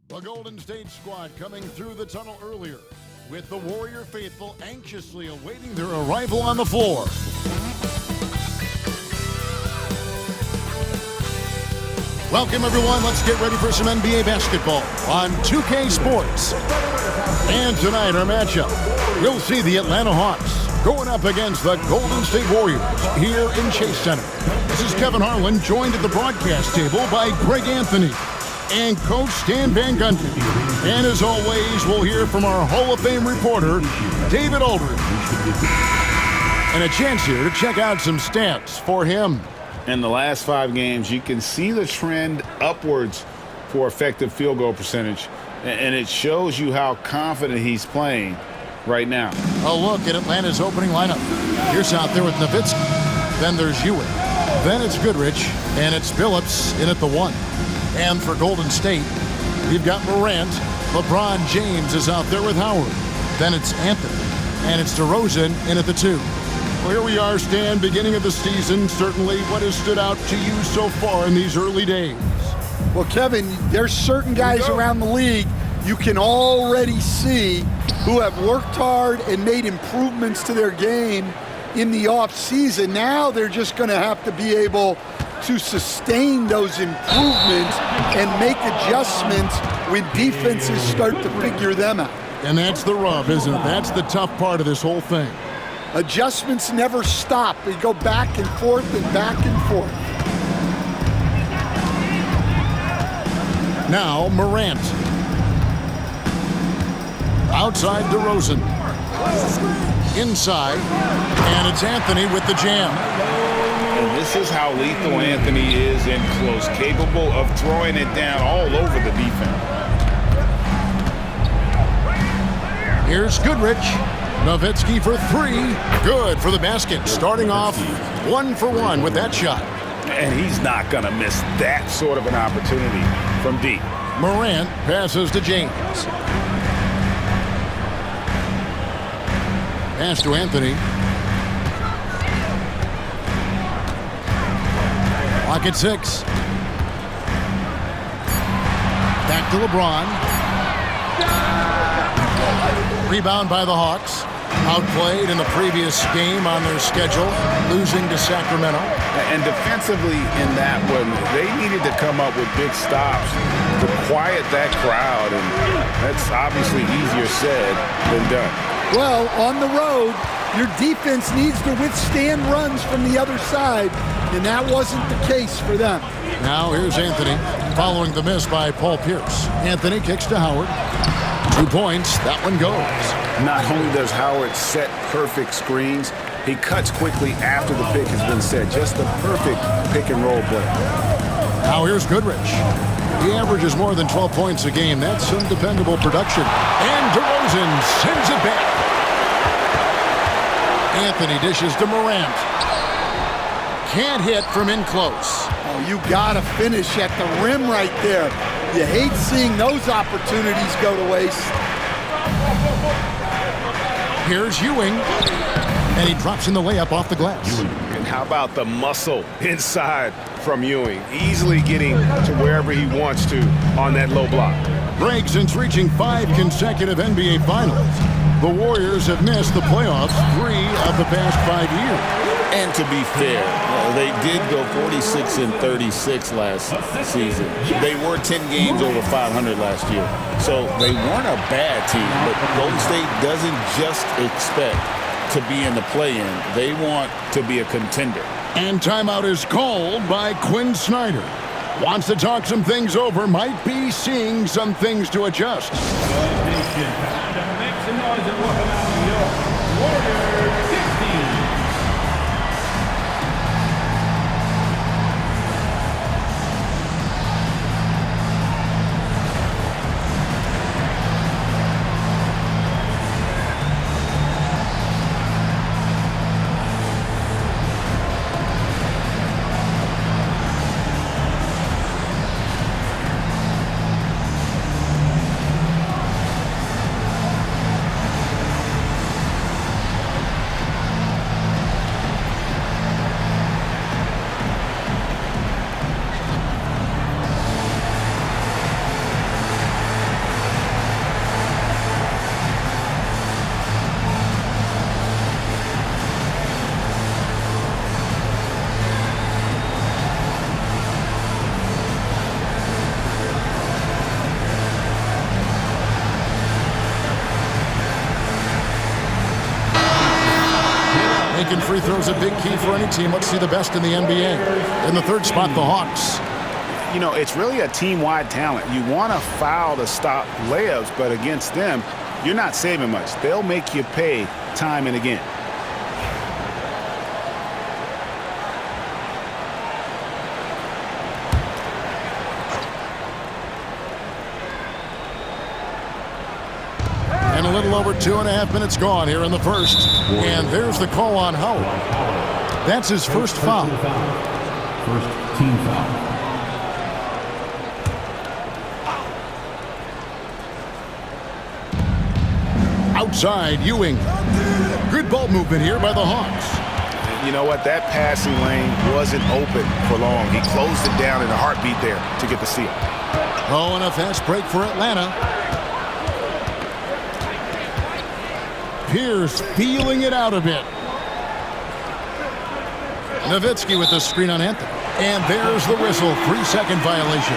The Golden State squad coming through the tunnel earlier, with the Warrior faithful anxiously awaiting their arrival on the floor. Welcome, everyone. Let's get ready for some NBA basketball on 2K Sports. And tonight, our matchup, we'll see the Atlanta Hawks going up against the Golden State Warriors here in Chase Center. This is Kevin Harlan, joined at the broadcast table by Greg Anthony and Coach Stan Van Gundy. And as always, we'll hear from our Hall of Fame reporter, David Aldridge. And a chance here to check out some stats for him. In the last 5 games, you can see the trend upwards for effective field goal percentage, and it shows you how confident he's playing right now. A look at Atlanta's opening lineup. Here's out there with Nowitzki. Then there's Ewing. Then it's Goodrich, and it's Phillips in at the 1. And for Golden State, we've got Morant. LeBron James is out there with Howard. Then it's Anthony, and it's DeRozan in at the 2. Well, here we are, Stan, beginning of the season. Certainly, what has stood out to you so far in these early days? Well, Kevin, there's certain guys around the league you can already see who have worked hard and made improvements to their game in the offseason. Now they're just going to have to be able to sustain those improvements and make adjustments when defenses start to figure them out. And that's the rub, isn't it? That's the tough part of this whole thing. Adjustments never stop. They go back and forth and back and forth. Now Morant. Outside DeRozan. Inside. And it's Anthony with the jam. And this is how lethal Anthony is in close, capable of throwing it down all over the defense. Here's Goodrich. Nowitzki for 3. Good for the basket. Starting off 1 for 1 with that shot. And he's not going to miss that sort of an opportunity from deep. Morant passes to James. Pass to Anthony. Clock at 6. Back to LeBron. Rebound by the Hawks. Outplayed in the previous game on their schedule, losing to Sacramento. And defensively in that one, they needed to come up with big stops to quiet that crowd, and that's obviously easier said than done. Well, on the road, your defense needs to withstand runs from the other side, and that wasn't the case for them. Now here's Anthony, following the miss by Paul Pierce. Anthony kicks to Howard. 2 points, that one goes. Not only does Howard set perfect screens, he cuts quickly after the pick has been set. Just the perfect pick and roll play. Now here's Goodrich. He averages more than 12 points a game. That's some dependable production. And DeRozan sends it back. Anthony dishes to Morant. Can't hit from in close. Oh, you gotta finish at the rim right there. You hate seeing those opportunities go to waste. Here's Ewing, and he drops in the layup off the glass. And how about the muscle inside from Ewing, easily getting to wherever he wants to on that low block. Greg, since reaching 5 consecutive NBA Finals, the Warriors have missed the playoffs 3 of the past 5 years. And to be fair, they did go 46-36 last season. They were 10 games over 500 last year. So they weren't a bad team, but Golden State doesn't just expect to be in the play-in. They want to be a contender. And timeout is called by Quinn Snyder. Wants to talk some things over, might be seeing some things to adjust. Making free throws a big key for any team. Let's see the best in the NBA. In the third spot, the Hawks. You know, it's really a team-wide talent. You want to foul to stop layups, but against them, you're not saving much. They'll make you pay time and again. And a little over 2.5 minutes gone here in the first. And there's the call on Howard. That's his first foul. First team foul. Outside, Ewing. Good ball movement here by the Hawks. You know what? That passing lane wasn't open for long. He closed it down in a heartbeat there to get the steal. Oh, and a fast break for Atlanta. Pierce feeling it out a bit. Nowitzki with the screen on Anthony. And there's the whistle. 3-second violation.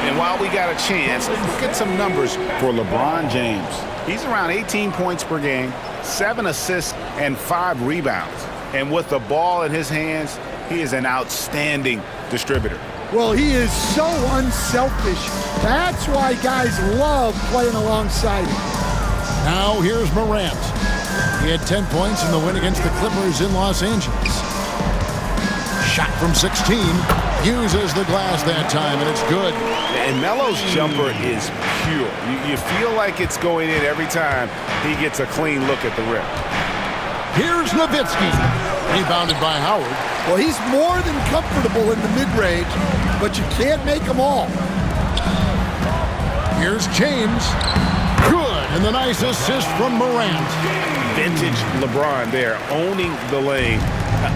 And while we got a chance, look at some numbers for LeBron James. He's around 18 points per game, 7 assists, and 5 rebounds. And with the ball in his hands, he is an outstanding distributor. Well, he is so unselfish. That's why guys love playing alongside him. Now here's Morant. He had 10 points in the win against the Clippers in Los Angeles. Shot from 16. Uses the glass that time, and it's good. And Melo's jumper is pure. You feel like it's going in every time he gets a clean look at the rim. Here's Nowitzki. Rebounded by Howard. Well, he's more than comfortable in the mid-range, but you can't make them all. Here's James. Good, and the nice assist from Morant. Vintage LeBron there, owning the lane.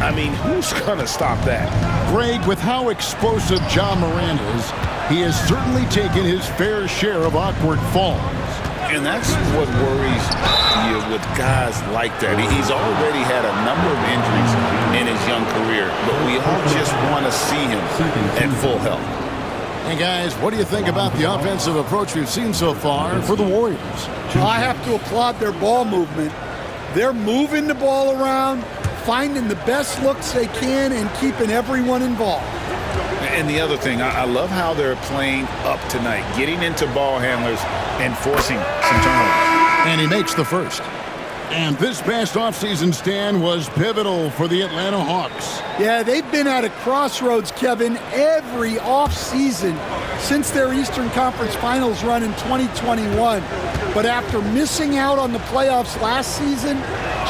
I mean, who's going to stop that? Greg, with how explosive John Morant is, he has certainly taken his fair share of awkward falls. And that's what worries you with guys like that. He's already had a number of injuries in his young career, but we all just want to see him at full health. Hey, guys, what do you think about the offensive approach we've seen so far for the Warriors? I have to applaud their ball movement. They're moving the ball around, finding the best looks they can, and keeping everyone involved. And the other thing, I love how they're playing up tonight, getting into ball handlers and forcing some turnovers. And he makes the first. And this past offseason, Stan, was pivotal for the Atlanta Hawks. Yeah, they've been at a crossroads, Kevin, every offseason since their Eastern Conference Finals run in 2021. But after missing out on the playoffs last season,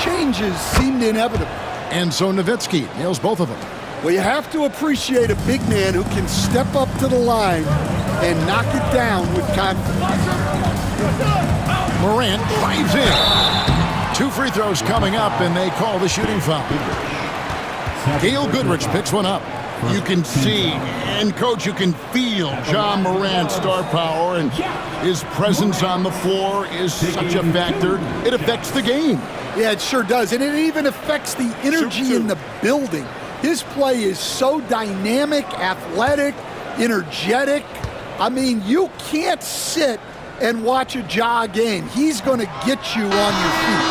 changes seemed inevitable. And so Nowitzki nails both of them. Well, you have to appreciate a big man who can step up to the line and knock it down with confidence. Morant drives in. 2 free throws coming up, and they call the shooting foul. Gail Goodrich picks one up. You can see, and Coach, you can feel John Morant's star power, and his presence on the floor is such a factor. It affects the game. Yeah, it sure does, and it even affects the energy in the building. His play is so dynamic, athletic, energetic. I mean, you can't sit and watch a Ja game. He's going to get you on your feet.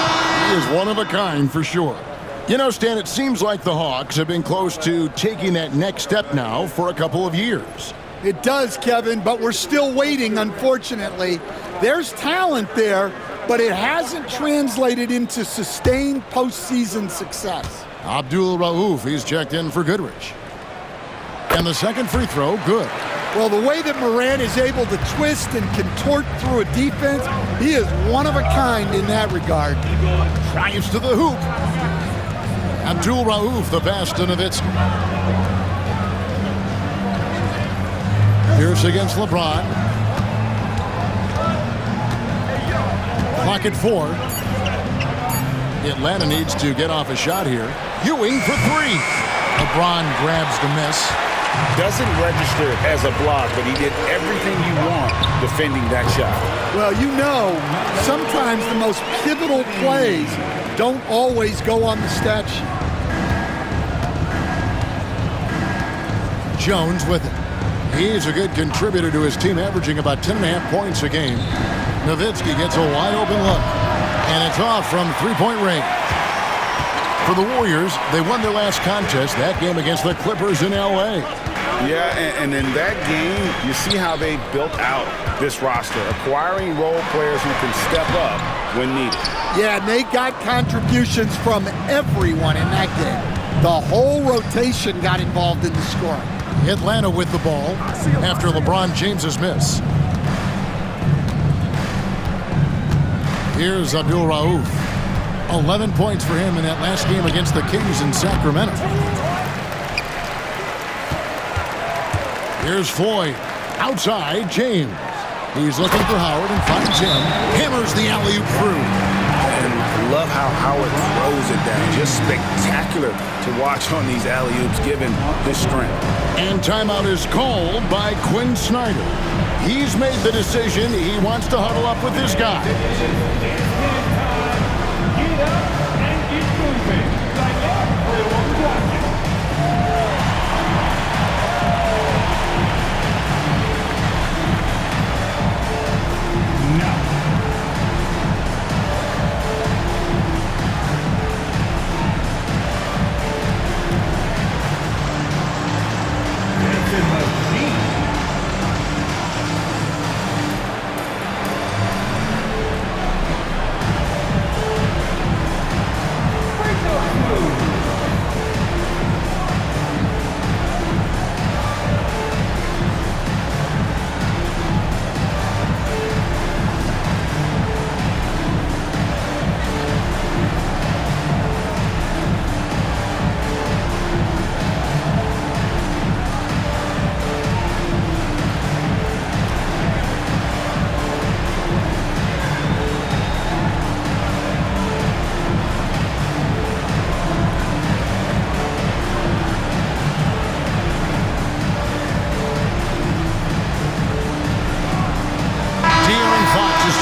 He is one of a kind for sure. You know, Stan, it seems like the Hawks have been close to taking that next step now for a couple of years. It does, Kevin, but we're still waiting, unfortunately. There's talent there, but it hasn't translated into sustained postseason success. Abdul Rauf, he's checked in for Goodrich. And the second free throw, good. Well, the way that Morant is able to twist and contort through a defense, he is one of a kind in that regard. Drives to the hoop. Abdul Rauf, the pass to Nowitzki. Pierce against LeBron. Clock at 4. Atlanta needs to get off a shot here. Ewing for 3. LeBron grabs the miss. Doesn't register as a block, but he did everything you want defending that shot. Well, you know, sometimes the most pivotal plays don't always go on the stat sheet. Jones with it. He's a good contributor to his team, averaging about 10.5 points a game. Nowitzki gets a wide open look, and it's off from 3-point range. For the Warriors, they won their last contest, that game against the Clippers in L.A. Yeah, and in that game, you see how they built out this roster, acquiring role players who can step up when needed. Yeah, and they got contributions from everyone in that game. The whole rotation got involved in the scoring. Atlanta with the ball after LeBron James's miss. Here's Abdul Rauf. 11 points for him in that last game against the Kings in Sacramento. Here's Floyd. Outside, James. He's looking for Howard and finds him. Hammers the alley-oop through. And love how Howard throws it down. Just spectacular to watch on these alley-oops given his strength. And timeout is called by Quinn Snyder. He's made the decision. He wants to huddle up with his guy.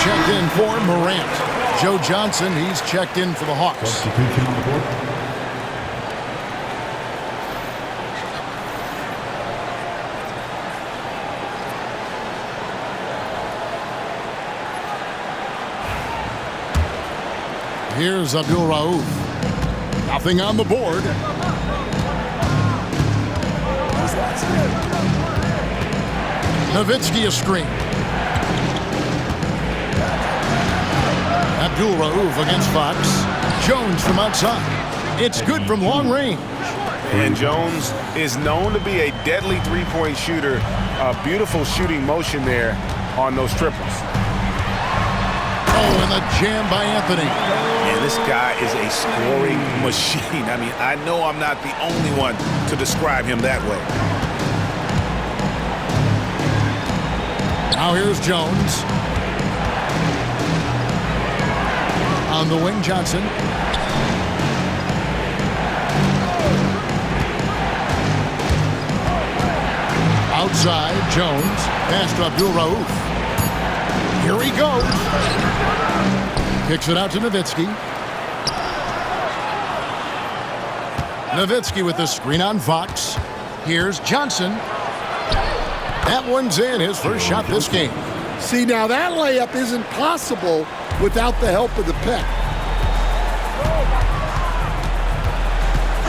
Checked in for Morant. Joe Johnson, he's checked in for the Hawks. Substitution on the board. Here's Abdul Rauf. Nothing on the board. Nowitzki a screen. Abdul Rauf against Fox. Jones from outside. It's good from long range. And Jones is known to be a deadly three-point shooter. A beautiful shooting motion there on those triples. Oh, and the jam by Anthony. And this guy is a scoring machine. I mean, I know I'm not the only one to describe him that way. Now here's Jones. On the wing, Johnson. Outside, Jones. Pass to Abdul Rauf. Here he goes. Kicks it out to Nowitzki. Nowitzki with the screen on Fox. Here's Johnson. That one's in, his first shot this game. See, now that layup isn't possible without the help of the pick.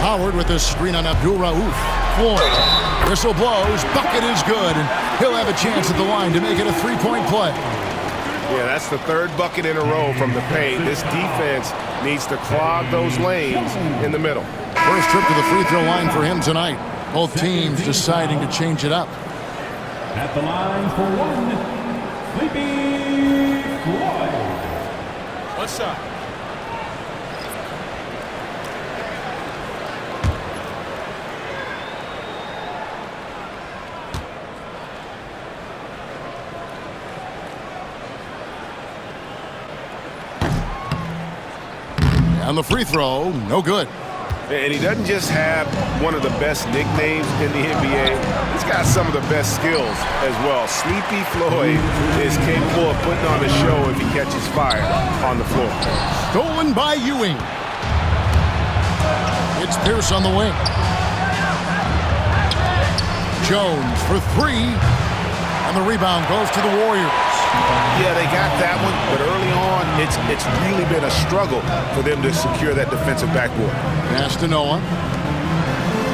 Howard with the screen on Abdul Rauf. Floyd. Whistle blows. Bucket is good, and he'll have a chance at the line to make it a three-point play. Yeah, that's the third bucket in a row from the paint. This defense needs to clog those lanes in the middle. First trip to the free throw line for him tonight. Both teams deciding to change it up. At the line for one, Sleepy Floyd. What's up? On the free throw, no good. And he doesn't just have one of the best nicknames in the NBA. He's got some of the best skills as well. Sleepy Floyd is capable of putting on a show if he catches fire on the floor. Stolen by Ewing. It's Pierce on the wing. Jones for three. And the rebound goes to the Warriors. Yeah, they got that one, but early on, it's really been a struggle for them to secure that defensive backboard. Pass to Noah.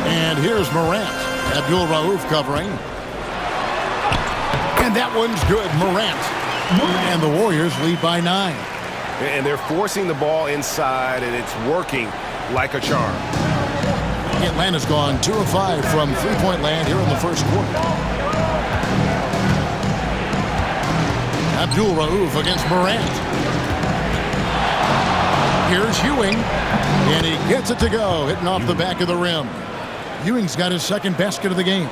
And here's Morant. Abdul Rauf covering. And that one's good. Morant. And the Warriors lead by 9. And they're forcing the ball inside, and it's working like a charm. Atlanta's gone 2 of 5 from three-point land here in the first quarter. Abdul Rauf against Morant. Here's Ewing, and he gets it to go, hitting off the back of the rim. Ewing's got his second basket of the game.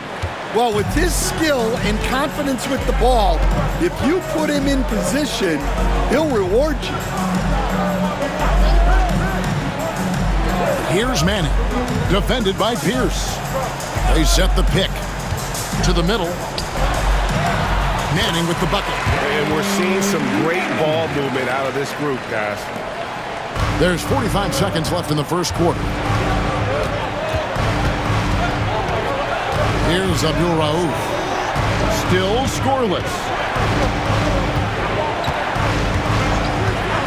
Well, with his skill and confidence with the ball, if you put him in position, he'll reward you. Here's Manning, defended by Pierce. They set the pick to the middle. Manning with the bucket. And we're seeing some great ball movement out of this group, guys. There's 45 seconds left in the first quarter. Here's Abdul Rauf. Still scoreless.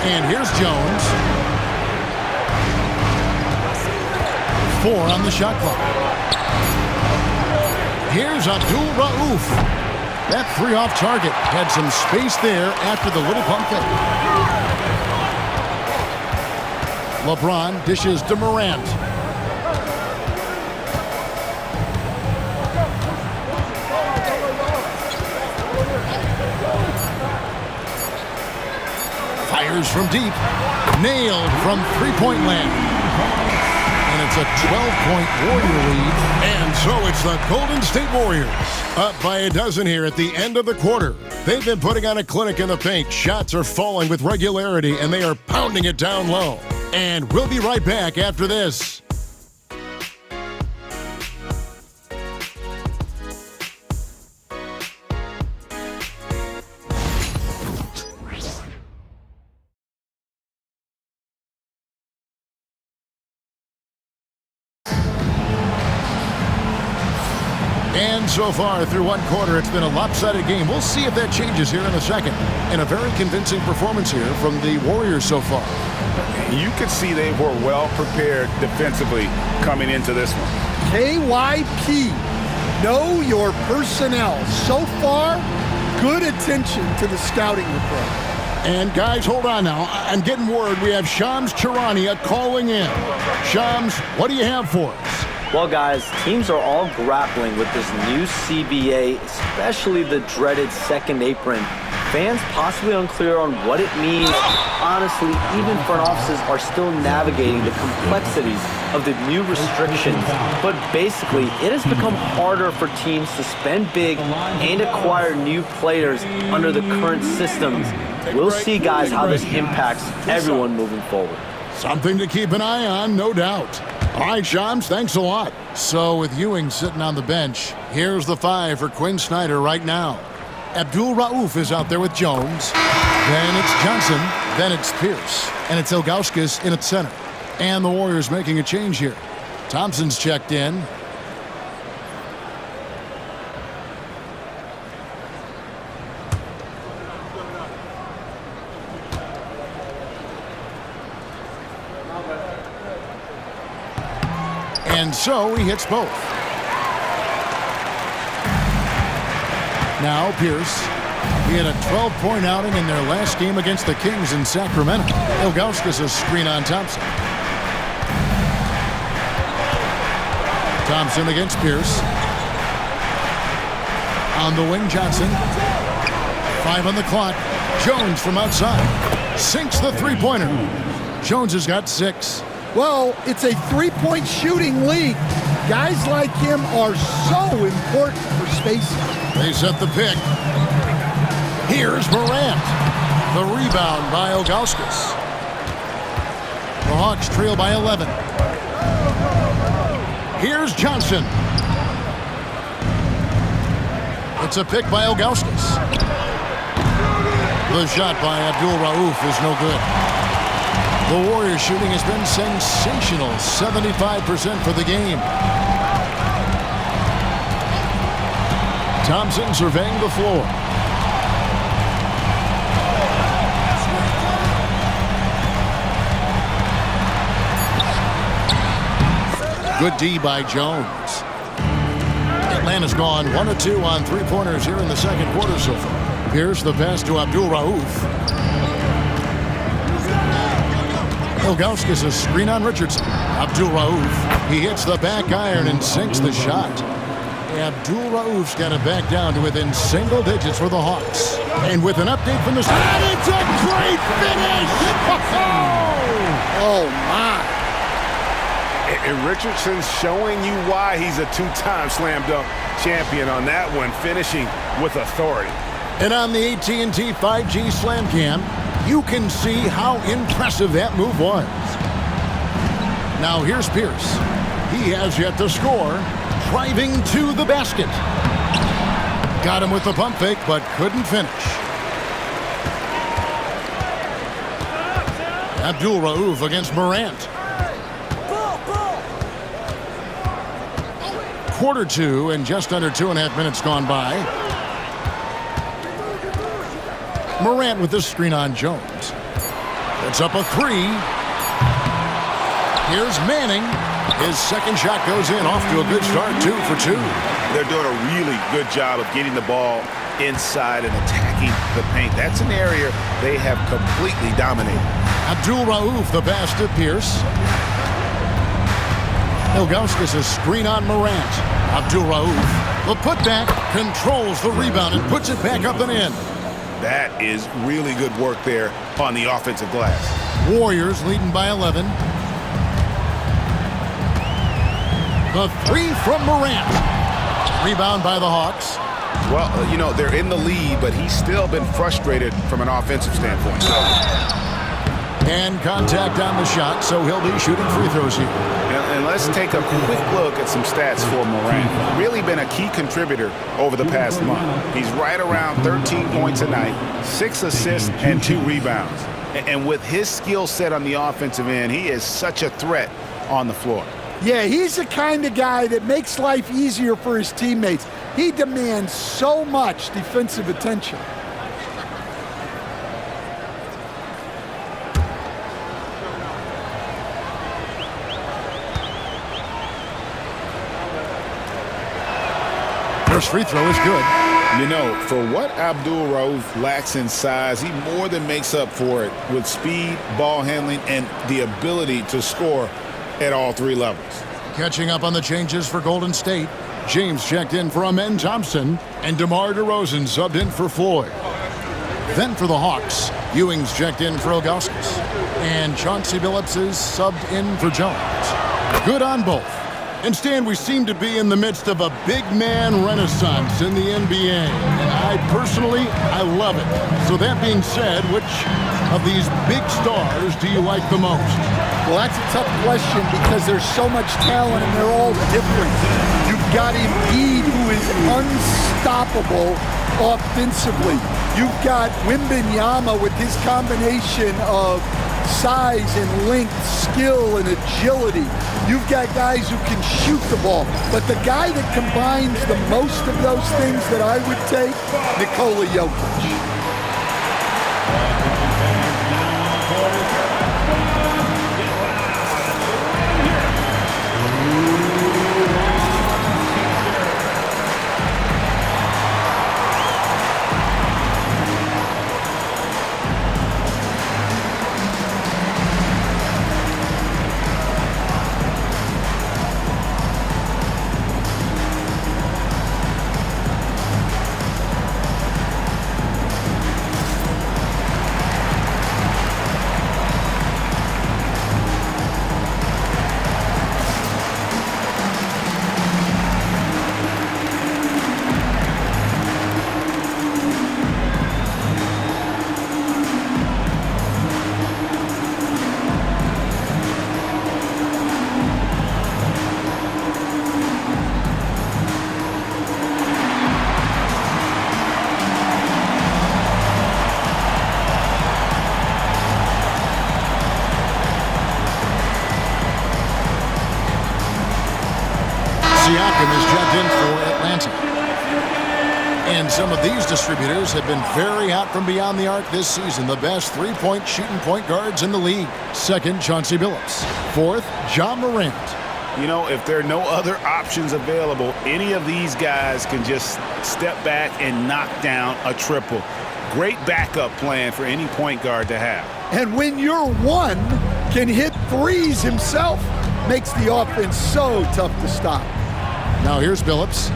And here's Jones. 4 on the shot clock. Here's Abdul Rauf. That 3 off target had some space there after the little pump fake. LeBron dishes to Morant. Fires from deep. Nailed from three-point land. And it's a 12-point Warrior lead. And so it's the Golden State Warriors up by a dozen here at the end of the quarter. They've been putting on a clinic in the paint. Shots are falling with regularity, and they are pounding it down low. And we'll be right back after this. And so far, through one quarter, it's been a lopsided game. We'll see if that changes here in a second. And a very convincing performance here from the Warriors so far. You could see they were well prepared defensively coming into this one. KYP, know your personnel. So far, good attention to the scouting report. And guys, hold on now. I'm getting word we have Shams Charania calling in. Shams, what do you have for us? Well, guys, teams are all grappling with this new CBA, especially the dreaded second apron. Fans possibly unclear on what it means. Honestly, even front offices are still navigating the complexities of the new restrictions. But basically, it has become harder for teams to spend big and acquire new players under the current systems. We'll see, guys, how this impacts everyone moving forward. Something to keep an eye on, no doubt. All right, Shams, thanks a lot. So with Ewing sitting on the bench, here's the 5 for Quinn Snyder right now. Abdul Rauf is out there with Jones. Then it's Johnson. Then it's Pierce. And it's Ilgauskas in at center. And the Warriors making a change here. Thompson's checked in. And so he hits both. Now Pierce. He had a 12-point outing in their last game against the Kings in Sacramento. Ilgauskas a screen on Thompson. Thompson against Pierce. On the wing, Johnson. 5 on the clock. Jones from outside. Sinks the three-pointer. Jones has got 6. Well, it's a three-point shooting league. Guys like him are so important for spacing. They set the pick. Here's Morant. The rebound by Ilgauskas. The Hawks trail by 11. Here's Johnson. It's a pick by Ilgauskas. The shot by Abdul Rauf is no good. The Warriors shooting has been sensational, 75% for the game. Thompson surveying the floor. Good D by Jones. Atlanta's gone 1 of 2 on three-pointers here in the second quarter so far. Here's the pass to Abdul Rauf. Ilgauskas a screen on Richardson. Abdul Rauf. He hits the back iron and sinks the shot. Abdul Rauf's got it back down to within single digits for the Hawks. And with an update from the side, it's a great finish! Oh, my. And Richardson's showing you why he's a two-time slam dunk champion on that one, finishing with authority. And on the AT&T 5G Slam Cam, you can see how impressive that move was. Now here's Pierce. He has yet to score, driving to the basket. Got him with the pump fake, but couldn't finish. Abdul Rauf against Morant. Quarter 2 and just under 2.5 minutes gone by. Morant with this screen on Jones. It's up a 3. Here's Manning. His second shot goes in, off to a good start, 2 for 2. They're doing a really good job of getting the ball inside and attacking the paint. That's an area they have completely dominated. Abdul Rauf, the pass to Pierce. Ilgauskas a screen on Morant. Abdul Rauf, the putback, controls the rebound and puts it back up and in. That is really good work there on the offensive glass. Warriors leading by 11. The 3 from Morant. Rebound by the Hawks. Well, you know, they're in the lead, but he's still been frustrated from an offensive standpoint. And contact on the shot, so he'll be shooting free throws here. And let's take a quick look at some stats for Morant. Really been a key contributor over the past month. He's right around 13 points a night, 6 assists, and 2 rebounds. And with his skill set on the offensive end, he is such a threat on the floor. Yeah, he's the kind of guy that makes life easier for his teammates. He demands so much defensive attention. First free throw is good. You know, for what Abdul Rauf lacks in size, he more than makes up for it with speed, ball handling, and the ability to score at all 3 levels. Catching up on the changes for Golden State. James checked in for Amen Thompson, and DeMar DeRozan subbed in for Floyd. Then for the Hawks, Ewing's checked in for Ilgauskas, and Chauncey Billups is subbed in for Jones. Good on both. And Stan, we seem to be in the midst of a big man renaissance in the NBA. I love it. So that being said, which of these big stars do you like the most? Well, that's a tough question because there's so much talent and they're all different. You've got Embiid, who is unstoppable offensively. You've got Wembanyama with his combination of size and length, skill and agility. You've got guys who can shoot the ball. But the guy that combines the most of those things that I would take, Nikola Jokic. Siakam is checked in for Atlanta. And some of these distributors have been very hot from beyond the arc this season. The best three-point shooting point guards in the league. Second, Chauncey Billups. Fourth, Ja Morant. You know, if there are no other options available, any of these guys can just step back and knock down a triple. Great backup plan for any point guard to have. And when your one can hit threes himself, makes the offense so tough to stop. Now here's Billups.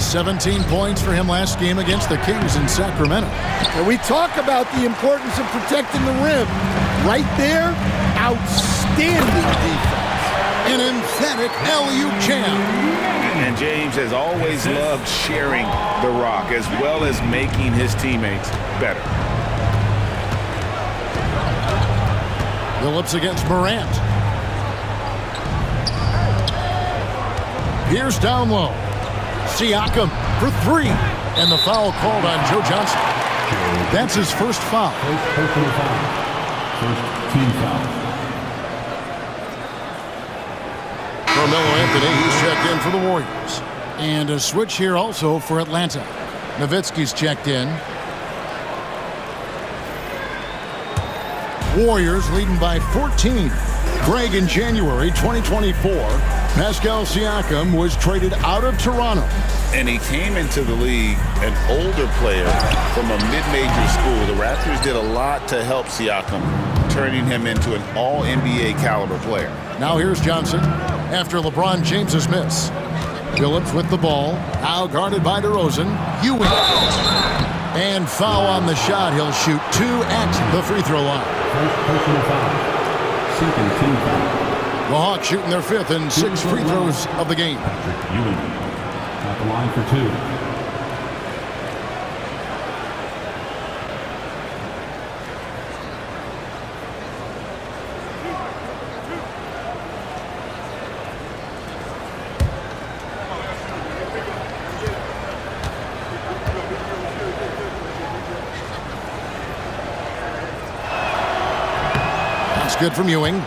17 points for him last game against the Kings in Sacramento. And we talk about the importance of protecting the rim. Right there, outstanding defense. An emphatic alley-oop jam. And James has always loved sharing the rock as well as making his teammates better. Billups against Morant. Here's down low. Siakam for three. And the foul called on Joe Johnson. That's his first foul. First personal foul. First team foul. Carmelo Anthony, he's checked in for the Warriors. And a switch here also for Atlanta. Nowitzki's checked in. Warriors leading by 14. Greg, in January 2024, Pascal Siakam was traded out of Toronto. And he came into the league an older player from a mid-major school. The Raptors did a lot to help Siakam, turning him into an all-NBA caliber player. Now here's Johnson after LeBron James's miss. Billups with the ball, now guarded by DeRozan. Ewing. And foul on the shot. He'll shoot two at the free throw line. First personal foul. Second team foul. The Hawks shooting their fifth and 6 free throws of the game. Patrick Ewing at the line for two. That's good from Ewing.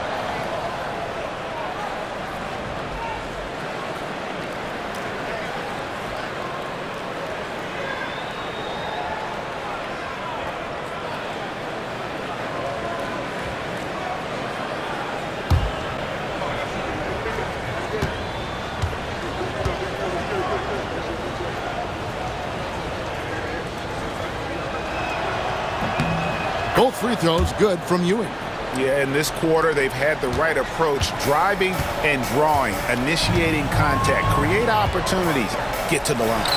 Both free throws good from Ewing. Yeah, in this quarter, they've had the right approach, driving and drawing, initiating contact, create opportunities, get to the line.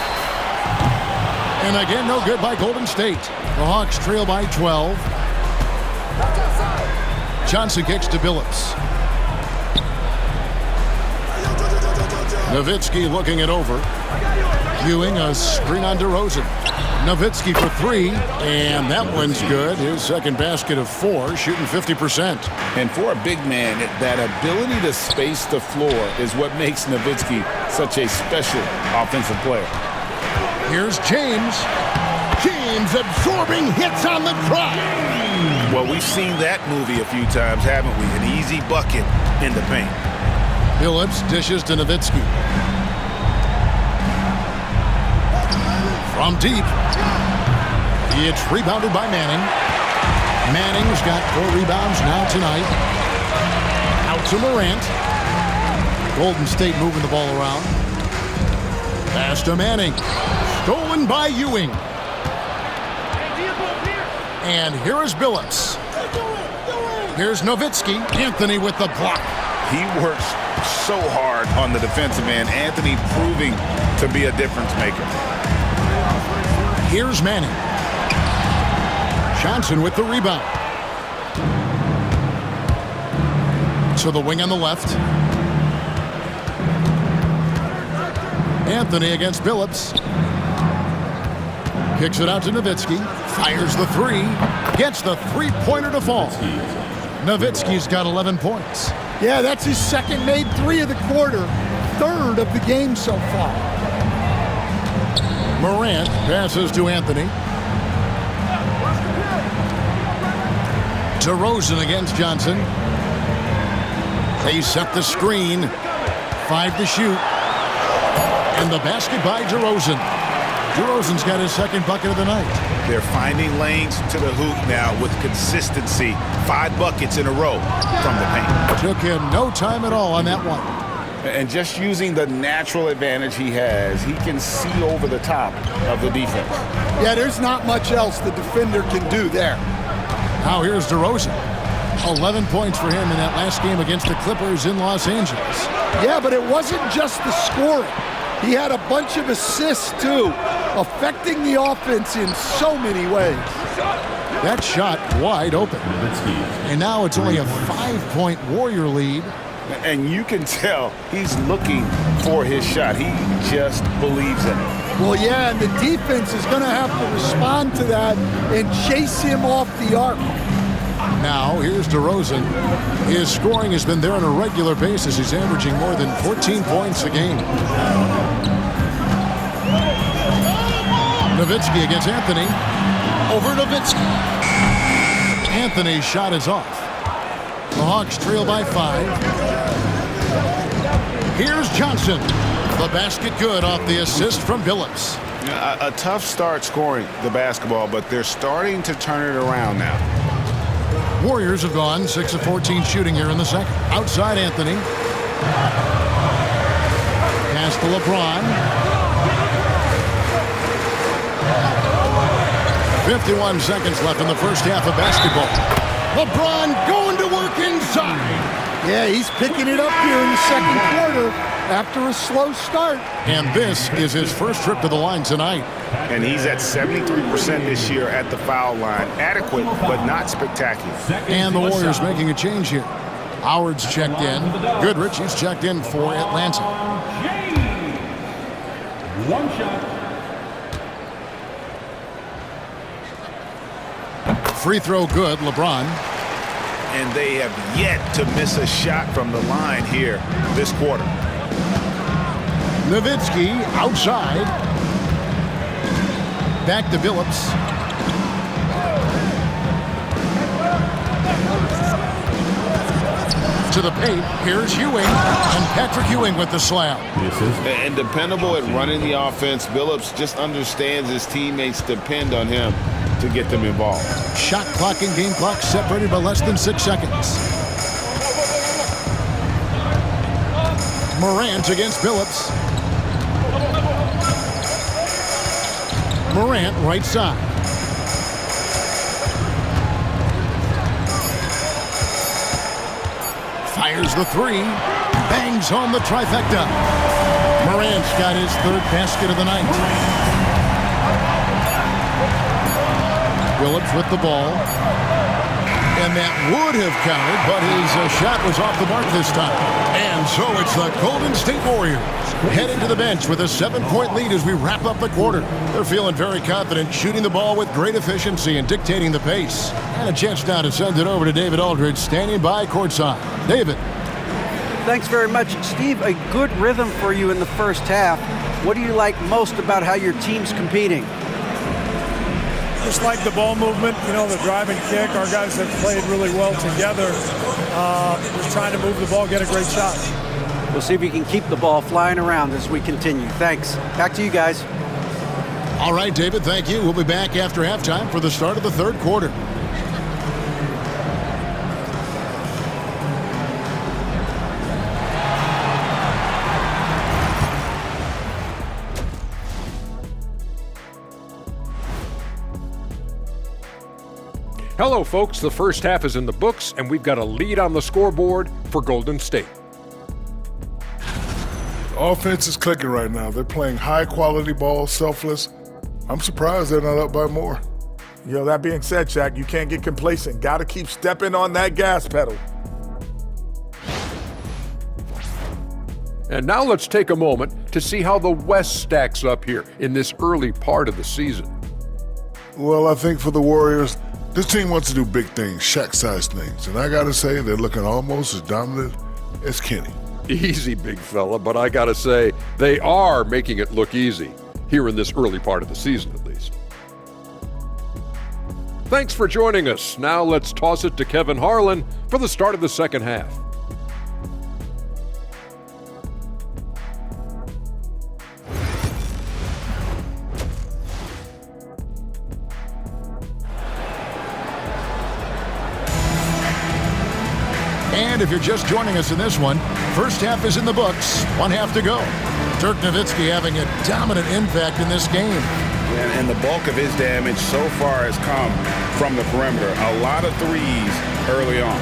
And again, no good by Golden State. The Hawks trail by 12. Johnson kicks to Billups. Nowitzki looking it over. Ewing a screen on DeRozan. Nowitzki for three, and that one's good. His second basket of 4, shooting 50%. And for a big man, that ability to space the floor is what makes Nowitzki such a special offensive player. Here's James. James absorbing hits on the drive. Well, we've seen that movie a few times, haven't we? An easy bucket in the paint. Billups dishes to Nowitzki. From deep. It's rebounded by Manning. Manning's got 4 rebounds now tonight. Out to Morant. Golden State moving the ball around. Pass to Manning. Stolen by Ewing. And here is Billups. Here's Nowitzki. Anthony with the block. He works so hard on the defensive end. Anthony proving to be a difference maker. Here's Manning. Johnson with the rebound. To the wing on the left. Anthony against Billups. Kicks it out to Nowitzki. Fires the three. Gets the three-pointer to fall. Nowitzki's got 11 points. Yeah, that's his second made 3 of the quarter. Third of the game so far. Morant passes to Anthony. DeRozan against Johnson. They set the screen. 5 to shoot. And the basket by DeRozan. DeRozan's got his second bucket of the night. They're finding lanes to the hoop now with consistency. 5 buckets in a row from the paint. Took him no time at all on that one. And just using the natural advantage he has, he can see over the top of the defense. Yeah, there's not much else the defender can do there. Now here's DeRozan. 11 points for him in that last game against the Clippers in Los Angeles. Yeah, but it wasn't just the scoring. He had a bunch of assists, too, affecting the offense in so many ways. That shot wide open. And now it's only a 5-point Warrior lead. And you can tell he's looking for his shot. He just believes in it. Well, yeah, and the defense is going to have to respond to that and chase him off the arc. Now, here's DeRozan. His scoring has been there on a regular basis. He's averaging more than 14 points a game. Nowitzki against Anthony. Over Nowitzki. Anthony's shot is off. The Hawks trail by 5. Here's Johnson. The basket good off the assist from Billups. A tough start scoring the basketball, but they're starting to turn it around now. Warriors have gone 6 of 14 shooting here in the second. Outside Anthony. Pass to LeBron. 51 seconds left in the first half of basketball. LeBron going to work inside. Yeah, he's picking it up here in the second quarter after a slow start. And this is his first trip to the line tonight. And he's at 73% this year at the foul line. Adequate, but not spectacular. And the Warriors making a change here. Howard's checked in. Goodrich is checked in for Atlanta. One shot. Free throw good, LeBron. And they have yet to miss a shot from the line here this quarter. Nowitzki outside. Back to Billups. To the paint. Here's Ewing. And Patrick Ewing with the slam. And dependable at running the offense. Billups just understands his teammates depend on him to get them involved. Shot clock and game clock separated by less than 6 seconds. Morant against Billups. Morant right side. Fires the 3. Bangs home the trifecta. Morant's got his 3rd basket of the night. Billups with the ball. And that would have counted, but his shot was off the mark this time. And so it's the Golden State Warriors heading to the bench with a 7-point lead as we wrap up the quarter. They're feeling very confident, shooting the ball with great efficiency and dictating the pace. And a chance now to send it over to David Aldridge, standing by courtside. David. Thanks very much, Steve. A good rhythm for you in the first half. What do you like most about how your team's competing? Just like the ball movement, you know, the drive and kick. Our guys have played really well together. Just trying to move the ball, get a great shot. We'll see if we can keep the ball flying around as we continue. Thanks. Back to you guys. All right, David, thank you. We'll be back after halftime for the start of the 3rd quarter. Hello, folks. The first half is in the books, and we've got a lead on the scoreboard for Golden State. Offense is clicking right now. They're playing high-quality ball, selfless. I'm surprised they're not up by more. You know, that being said, Shaq, you can't get complacent. Got to keep stepping on that gas pedal. And now let's take a moment to see how the West stacks up here in this early part of the season. Well, I think for the Warriors, this team wants to do big things, Shaq-sized things. And I got to say, they're looking almost as dominant as Kenny. Easy, big fella, but I gotta say, they are making it look easy, here in this early part of the season at least. Thanks for joining us. Now let's toss it to Kevin Harlan for the start of the second half. And if you're just joining us in this one, first half is in the books, 1 half to go. Dirk Nowitzki having a dominant impact in this game. And the bulk of his damage so far has come from the perimeter. A lot of threes early on.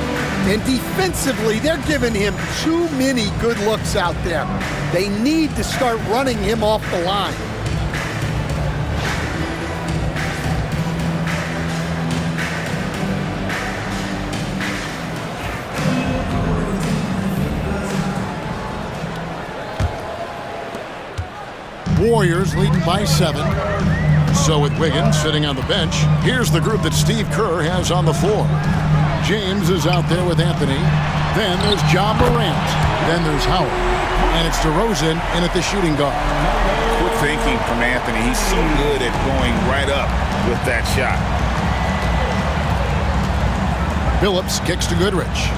And defensively, they're giving him too many good looks out there. They need to start running him off the line. Warriors leading by 7. So with Wiggins sitting on the bench, here's the group that Steve Kerr has on the floor. James is out there with Anthony. Then there's Ja Morant. Then there's Howard. And it's DeRozan in at the shooting guard. Good thinking from Anthony. He's so good at going right up with that shot. Phillips kicks to Goodrich.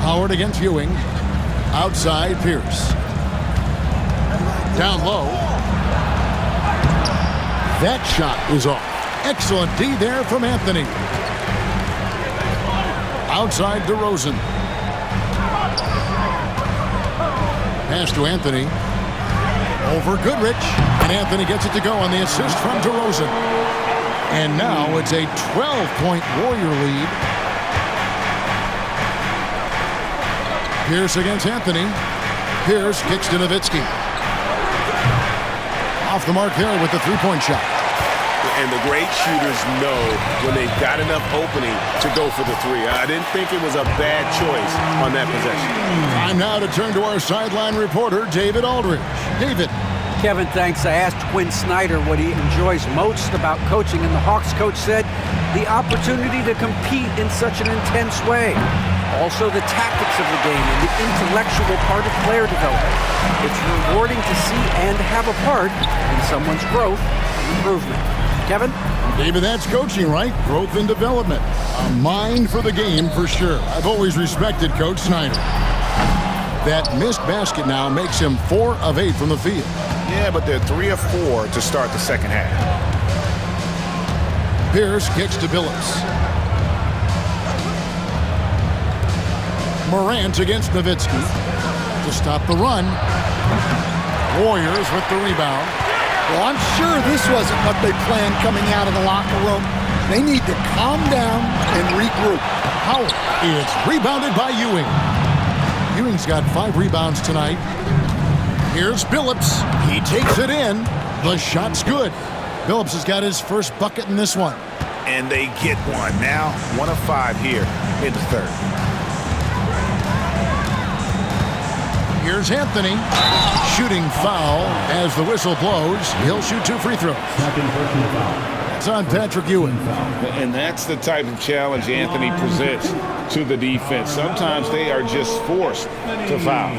Howard against Ewing. Outside, Pierce. Down low. That shot is off. Excellent D there from Anthony. Outside, DeRozan. Pass to Anthony. Over Goodrich. And Anthony gets it to go on the assist from DeRozan. And now it's a 12-point Warrior lead. Pierce against Anthony. Pierce kicks to Nowitzki. Off the mark there with the three-point shot. And the great shooters know when they've got enough opening to go for the three. I didn't think it was a bad choice on that possession. Time now to turn to our sideline reporter, David Aldridge. David. Kevin, thanks. I asked Quinn Snyder what he enjoys most about coaching, and the Hawks coach said the opportunity to compete in such an intense way. Also the tactics of the game and the intellectual part of player development. It's rewarding to see and have a part in someone's growth and improvement. Kevin? David, that's coaching, right? Growth and development. A mind for the game for sure. I've always respected Coach Snyder. That missed basket now makes him 4 of 8 from the field. Yeah, but they're 3 of 4 to start the second half. Pierce kicks to Billups. Morant against Nowitzki to stop the run. Warriors with the rebound. Well, I'm sure this wasn't what they planned coming out of the locker room. They need to calm down and regroup. Howard is rebounded by Ewing. Ewing's got 5 rebounds tonight. Here's Billups. He takes it in. The shot's good. Billups has got his first bucket in this one. And they get one. Now 1 of 5 here in the third. Here's Anthony. Shooting foul as the whistle blows. He'll shoot 2 free throws. It's on Patrick Ewing. And that's the type of challenge Anthony presents to the defense. Sometimes they are just forced to foul.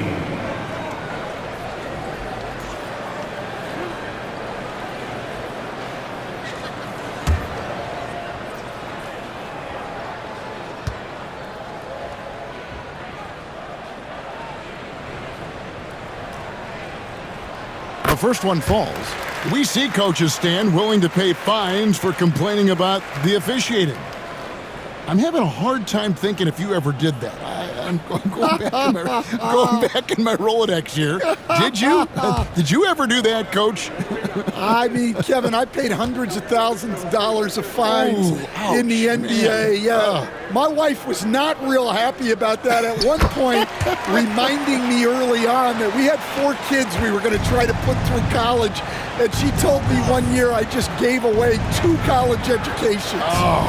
The first one falls. We see coaches stand willing to pay fines for complaining about the officiating. I'm having a hard time thinking if you ever did that. I'm going back in my Rolodex here. Did you? Did you ever do that, Coach? I mean, Kevin, I paid hundreds of thousands of dollars of fines in the NBA. Yeah. My wife was not real happy about that at one point, reminding me early on that we had 4 kids we were going to try to put through college, and she told me one year I just gave away 2 college educations. Oh,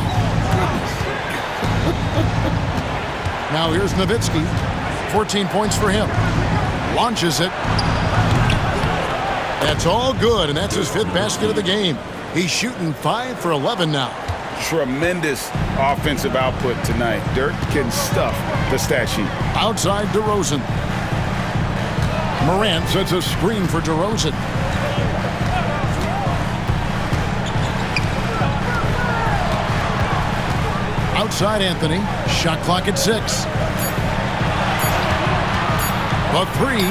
Now here's Nowitzki. 14 points for him. Launches it. That's all good, and that's his 5th basket of the game. He's shooting 5 for 11 now. Tremendous offensive output tonight. Dirk can stuff the stat sheet. Outside DeRozan. Morant sets a screen for DeRozan. Outside Anthony. Shot clock at 6. A 3.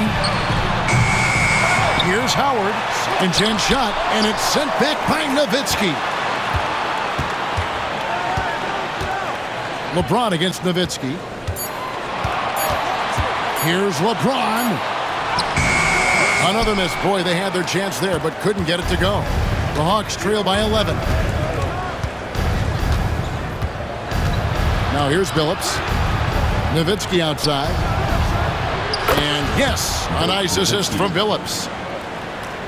Here's Howard. Second chance shot, and it's sent back by Nowitzki. LeBron against Nowitzki. Here's LeBron. Another miss. Boy, they had their chance there, but couldn't get it to go. The Hawks trail by 11. Now here's Billups. Nowitzki outside. And yes, a nice assist from Billups.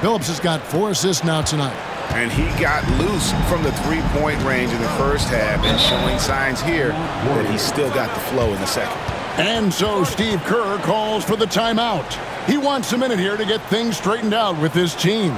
Billups has got 4 assists now tonight. And he got loose from the three-point range in the first half and showing signs here that he's still got the flow in the second. And so Steve Kerr calls for the timeout. He wants a minute here to get things straightened out with his team.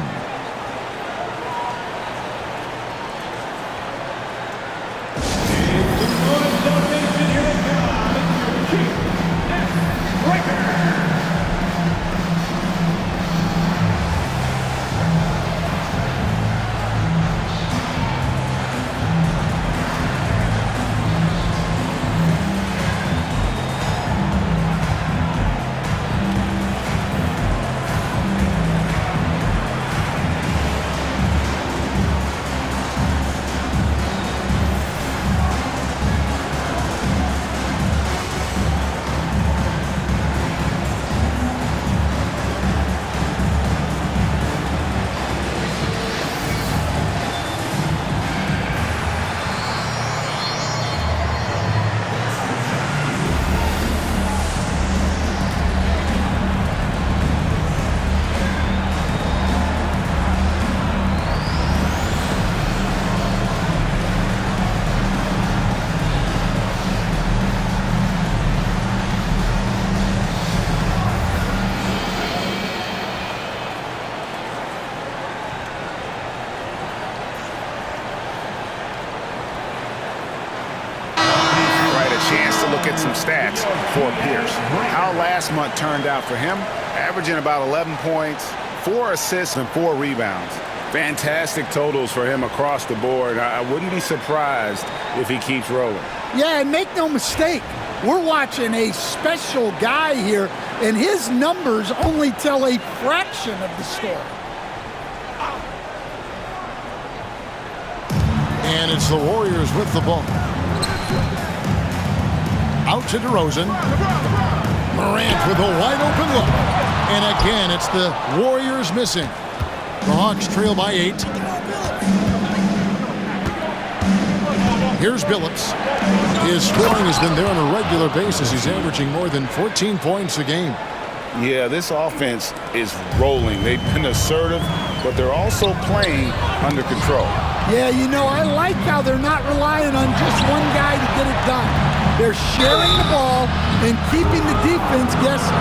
Get some stats for Pierce. How last month turned out for him, averaging about 11 points, 4 assists, and 4 rebounds. Fantastic totals for him across the board. I wouldn't be surprised if he keeps rolling. Yeah, and make no mistake, we're watching a special guy here, and his numbers only tell a fraction of the story. And it's the Warriors with the ball. Out to DeRozan. Morant with a wide open look. And again, it's the Warriors missing. The Hawks trail by 8. Here's Billups. His scoring has been there on a regular basis. He's averaging more than 14 points a game. Yeah, this offense is rolling. They've been assertive, but they're also playing under control. Yeah, you know, I like how they're not relying on just one guy to get it done. They're sharing the ball and keeping the defense guessing.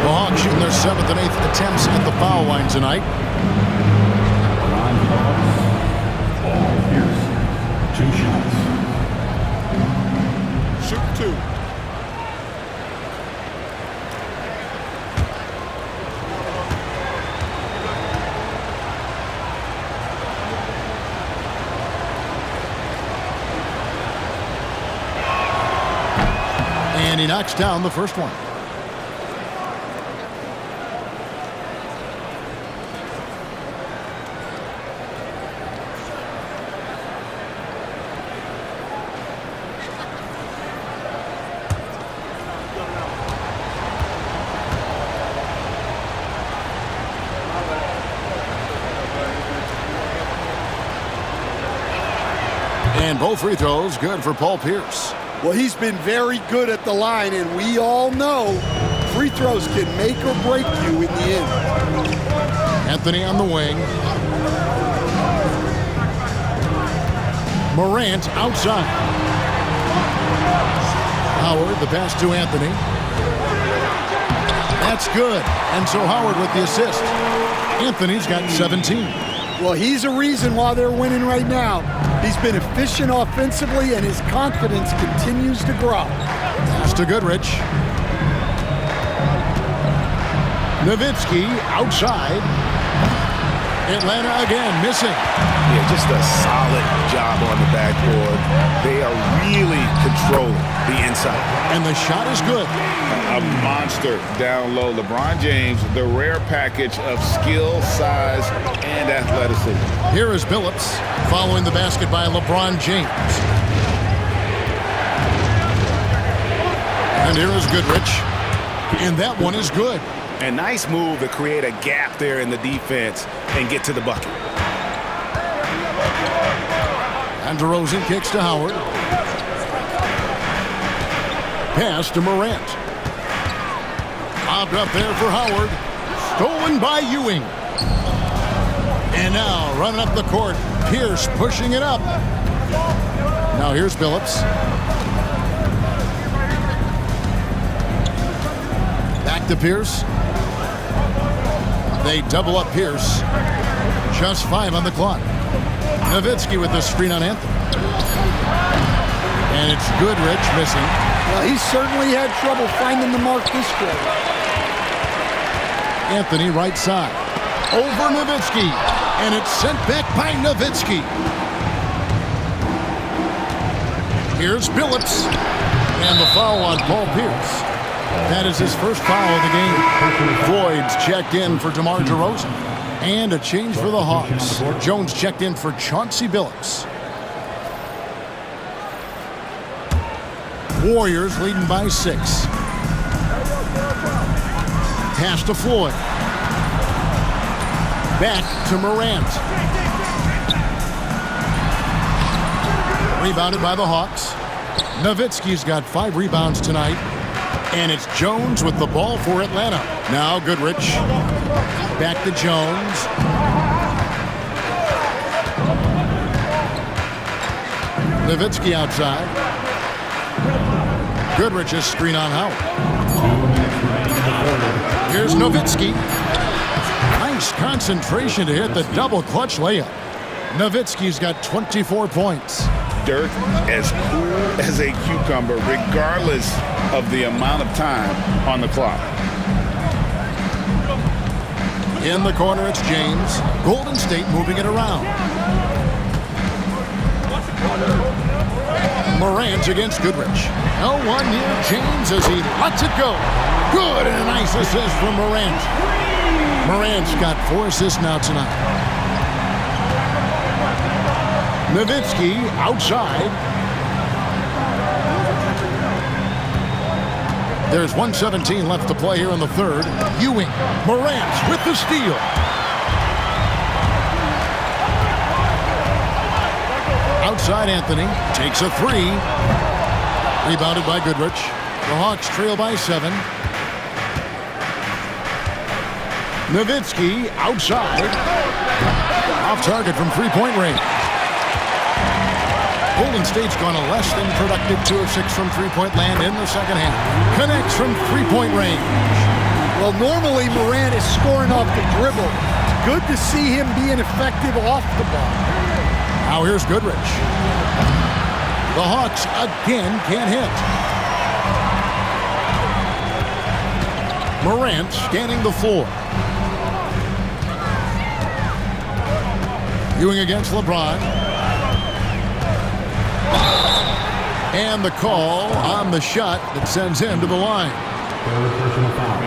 The Hawks shooting their 7th and 8th attempts at the foul line tonight. Paul Pierce, 2 shots. Shoot 2. And he knocks down the first one. And both free throws good for Paul Pierce. Well, he's been very good at the line, and we all know free throws can make or break you in the end. Anthony on the wing. Morant outside. Howard, the pass to Anthony. That's good. And so Howard with the assist. Anthony's got 17. Well, he's a reason why they're winning right now. He's been efficient offensively, and his confidence continues to grow. Pass to Goodrich. Nowitzki outside. Atlanta again missing. Yeah, just a solid job on the backboard. They are really controlling the inside. And the shot is good. A monster down low. LeBron James, the rare package of skill, size, and athleticism. Here is Billups following the basket by LeBron James. And here is Goodrich. And that one is good. A nice move to create a gap there in the defense and get to the bucket. And DeRozan kicks to Howard. Pass to Morant. Bobbed up there for Howard. Stolen by Ewing. And now running up the court. Pierce pushing it up. Now here's Billups. Back to Pierce. They double up Pierce. Just 5 on the clock. Nowitzki with the screen on Anthony. And it's Goodrich missing. Well, he certainly had trouble finding the mark this quarter. Anthony right side. Over Nowitzki. And it's sent back by Nowitzki. Here's Billups. And the foul on Paul Pierce. That is his first foul of the game. Boyd's checked in for DeMar DeRozan. And a change for the Hawks. Jones checked in for Chauncey Billups. Warriors leading by 6. Pass to Floyd. Back to Morant. Rebounded by the Hawks. Nowitzki's got 5 rebounds tonight. And it's Jones with the ball for Atlanta. Now Goodrich. Back to Jones. Nowitzki outside. Goodrich's screen on Howard. Here's Nowitzki. Nice concentration to hit the double clutch layup. Nowitzki's got 24 points. Dirk as cool as a cucumber, regardless of the amount of time on the clock. In the corner, it's James. Golden State moving it around. Morant against Goodrich. No one near James as he lets it go. Good, and a nice assist from Morant. Morant's got 4 assists now tonight. Nowitzki outside. There's 1:17 left to play here in the third. Ewing, Morant with the steal. Outside Anthony, takes a 3. Rebounded by Goodrich. The Hawks trail by 7. Nowitzki outside. Off target from 3-point range. Golden State's gone a less than productive 2 of 6 from 3-point land in the second half. Connects from 3-point range. Well, normally Morant is scoring off the dribble. Good to see him being effective off the ball. Now here's Goodrich. The Hawks again can't hit. Morant scanning the floor. Ewing against LeBron. And the call on the shot that sends him to the line.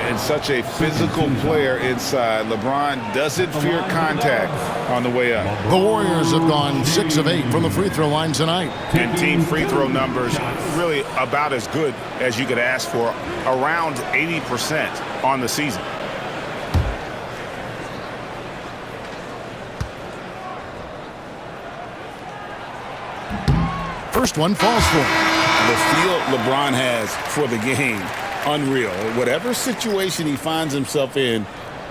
And such a physical player inside. LeBron doesn't fear contact on the way up. The Warriors have gone 6 of 8 from the free throw line tonight. And team free throw numbers really about as good as you could ask for. Around 80% on the season. First one falls for him. The feel LeBron has for the game, unreal. Whatever situation he finds himself in,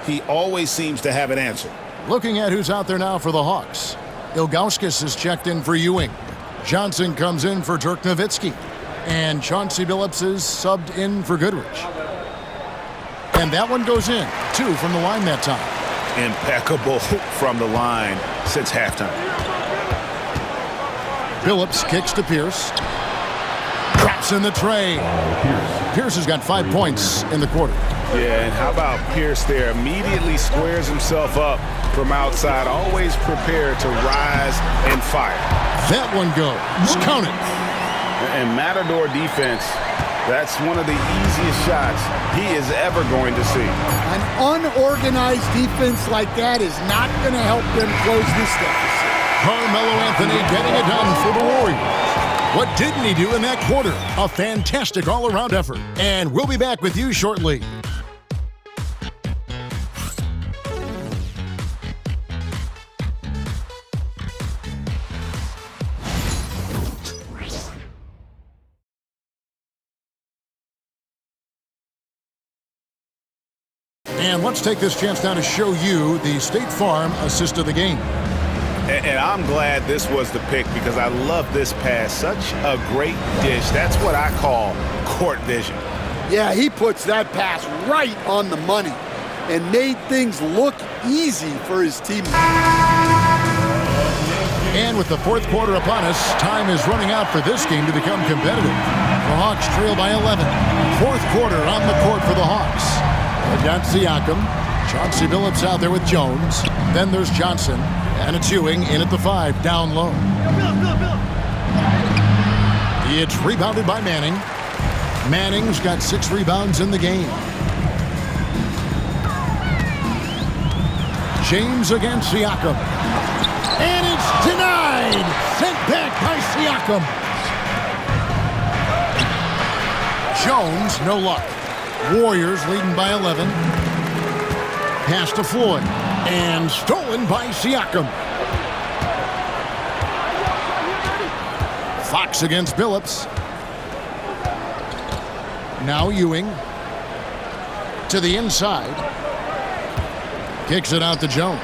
he always seems to have an answer. Looking at who's out there now for the Hawks. Ilgauskas is checked in for Ewing. Johnson comes in for Dirk Nowitzki. And Chauncey Billups is subbed in for Goodrich. And that one goes in. 2 from the line that time. Impeccable from the line since halftime. Billups kicks to Pierce. Drops in the tray. Pierce has got 5 points in the quarter. Yeah, and how about Pierce there? Immediately squares himself up from outside. Always prepared to rise and fire. That one goes. Count it. And Matador defense, that's one of the easiest shots he is ever going to see. An unorganized defense like that is not going to help them close this deficit. Carmelo Anthony getting it done for the Warriors. What didn't he do in that quarter? A fantastic all-around effort. And we'll be back with you shortly. And let's take this chance now to show you the State Farm assist of the game. And I'm glad this was the pick because I love this pass. Such a great dish. That's what I call court vision. Yeah, he puts that pass right on the money and made things look easy for his teammates. And with the fourth quarter upon us, time is running out for this game to become competitive. The Hawks trail by 11. Fourth quarter on the court for the Hawks. They've got Siakam. Chauncey Billups out there with Jones. Then there's Johnson. And it's Ewing in at the 5, down low. It's rebounded by Manning. Manning's got 6 rebounds in the game. James against Siakam. And it's denied! Sent back by Siakam. Jones, no luck. Warriors leading by 11. Pass to Floyd. And stolen by Siakam. Fox against Billups. Now Ewing. To the inside. Kicks it out to Jones.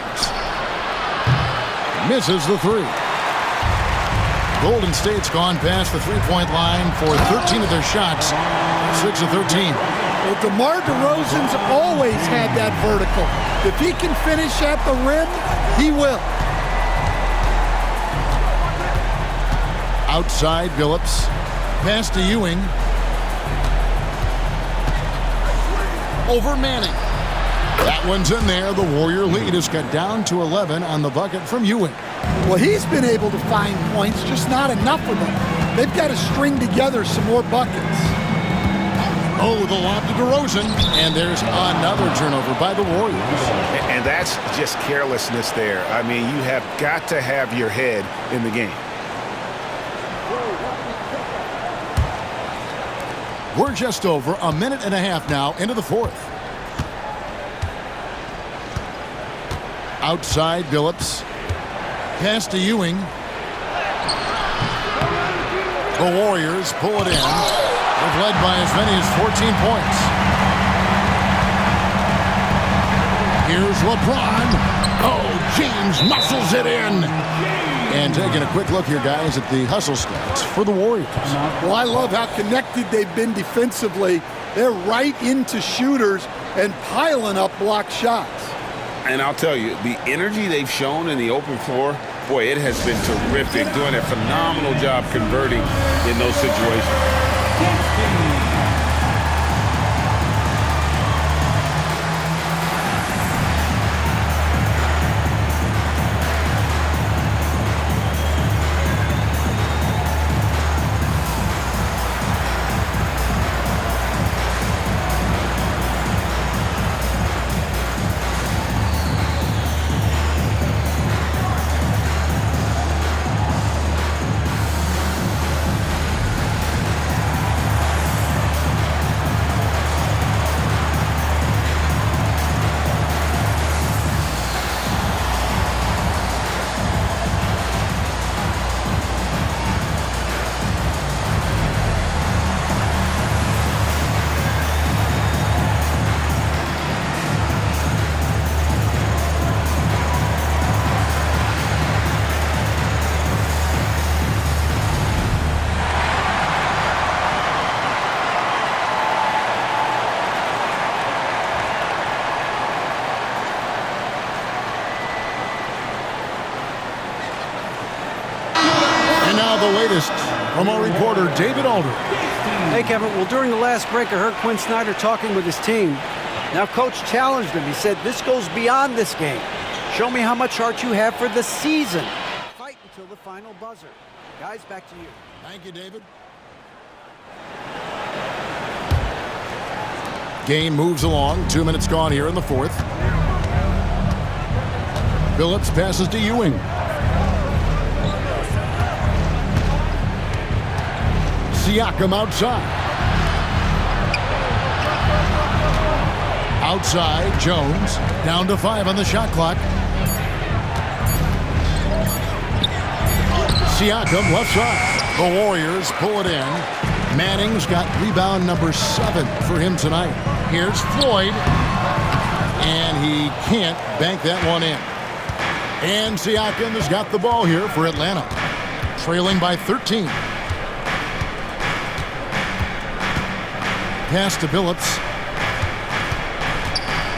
Misses the 3. Golden State's gone past the three-point line for 13 of their shots. 6 of 13. Well, DeMar DeRozan's always had that vertical. If he can finish at the rim, he will. Outside, Billups. Pass to Ewing. Over Manning. That one's in there. The Warrior lead is cut down to 11 on the bucket from Ewing. Well, he's been able to find points, just not enough of them. They've got to string together some more buckets. Oh, the lob to DeRozan, and there's another turnover by the Warriors. And that's just carelessness there. I mean, you have got to have your head in the game. We're just over a minute and a half now into the fourth. Outside, Billups. Pass to Ewing. The Warriors pull it in. They've led by as many as 14 points. Here's LeBron. Oh, James muscles it in. And taking a quick look here, guys, at the hustle stats for the Warriors. Well, I love how connected they've been defensively. They're right into shooters and piling up block shots. And I'll tell you, the energy they've shown in the open floor, boy, it has been terrific, doing a phenomenal job converting in those situations. The latest from our reporter, David Aldridge. Hey, Kevin. Well, during the last break, I heard Quinn Snyder talking with his team. Now, Coach challenged him. He said, this goes beyond this game. Show me how much heart you have for the season. Fight until the final buzzer. Guys, back to you. Thank you, David. Game moves along. 2 minutes gone here in the fourth. Billups passes to Ewing. Siakam outside. Outside, Jones. Down to 5 on the shot clock. Siakam left side. The Warriors pull it in. Manning's got rebound number 7 for him tonight. Here's Floyd. And he can't bank that one in. And Siakam has got the ball here for Atlanta. Trailing by 13. Pass to Billups.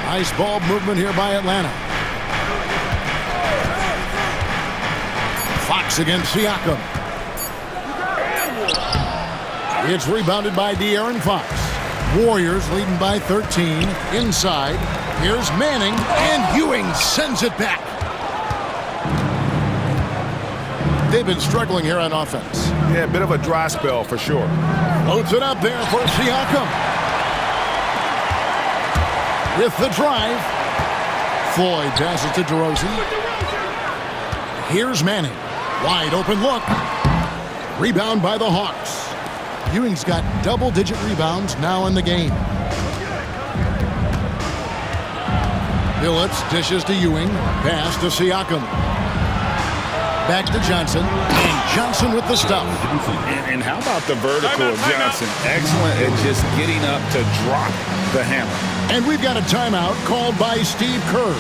Nice ball movement here by Atlanta. Fox against Siakam. It's rebounded by De'Aaron Fox. Warriors leading by 13. Inside. Here's Manning. And Ewing sends it back. They've been struggling here on offense. Yeah, a bit of a dry spell for sure. Loads it up there for Siakam. With the drive. Floyd passes to DeRozan. Here's Manning. Wide open look. Rebound by the Hawks. Ewing's got double-digit rebounds now in the game. Billups dishes to Ewing. Pass to Siakam. Back to Johnson. And Johnson with the stuff. And how about the vertical of Johnson? Excellent at just getting up to drop the hammer. And we've got a timeout called by Steve Kerr.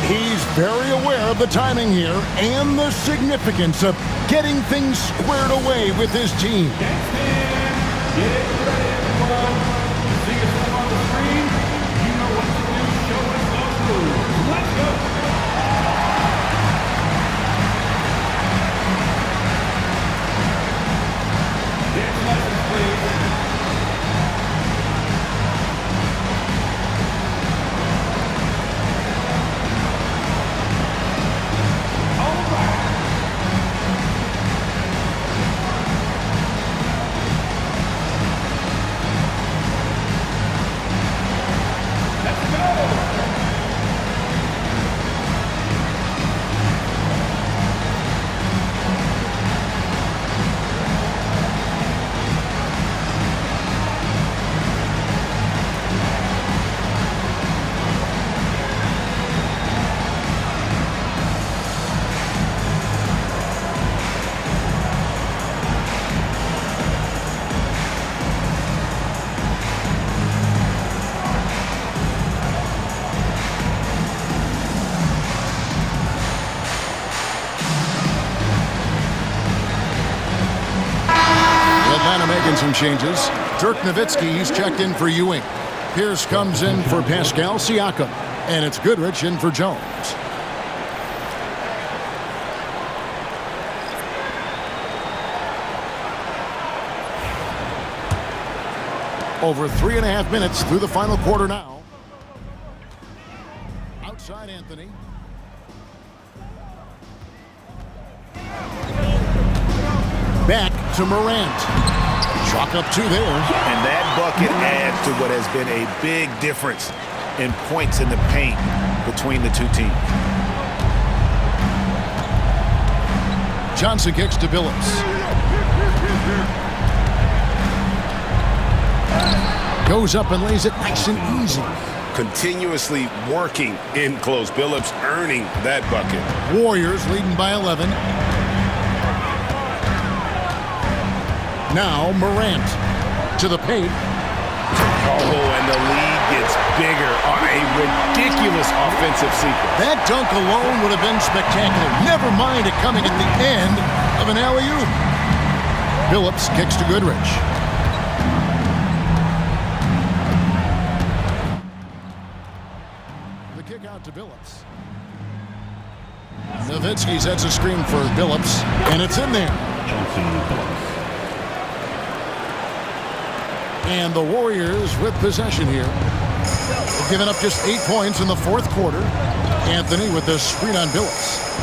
He's very aware of the timing here and the significance of getting things squared away with his team. Making some changes. Dirk Nowitzki, he's checked in for Ewing. Pierce comes in for Pascal Siakam. And it's Goodrich in for Jones. Over 3.5 minutes through the final quarter now. Outside Anthony. Back to Morant. Chalk up 2 there. And that bucket adds to what has been a big difference in points in the paint between the two teams. Johnson kicks to Billups. Goes up and lays it nice and easy. Continuously working in close. Billups earning that bucket. Warriors leading by 11. Now Morant to the paint. Oh, and the lead gets bigger on a ridiculous offensive sequence. That dunk alone would have been spectacular. Never mind it coming at the end of an alley-oop. Billups kicks to Goodrich. The kick out to Billups. Nowitzki sets a screen for Billups, and it's in there. Johnson Billups. And the Warriors with possession here. They've given up just 8 points in the fourth quarter. Anthony with the screen on Billups.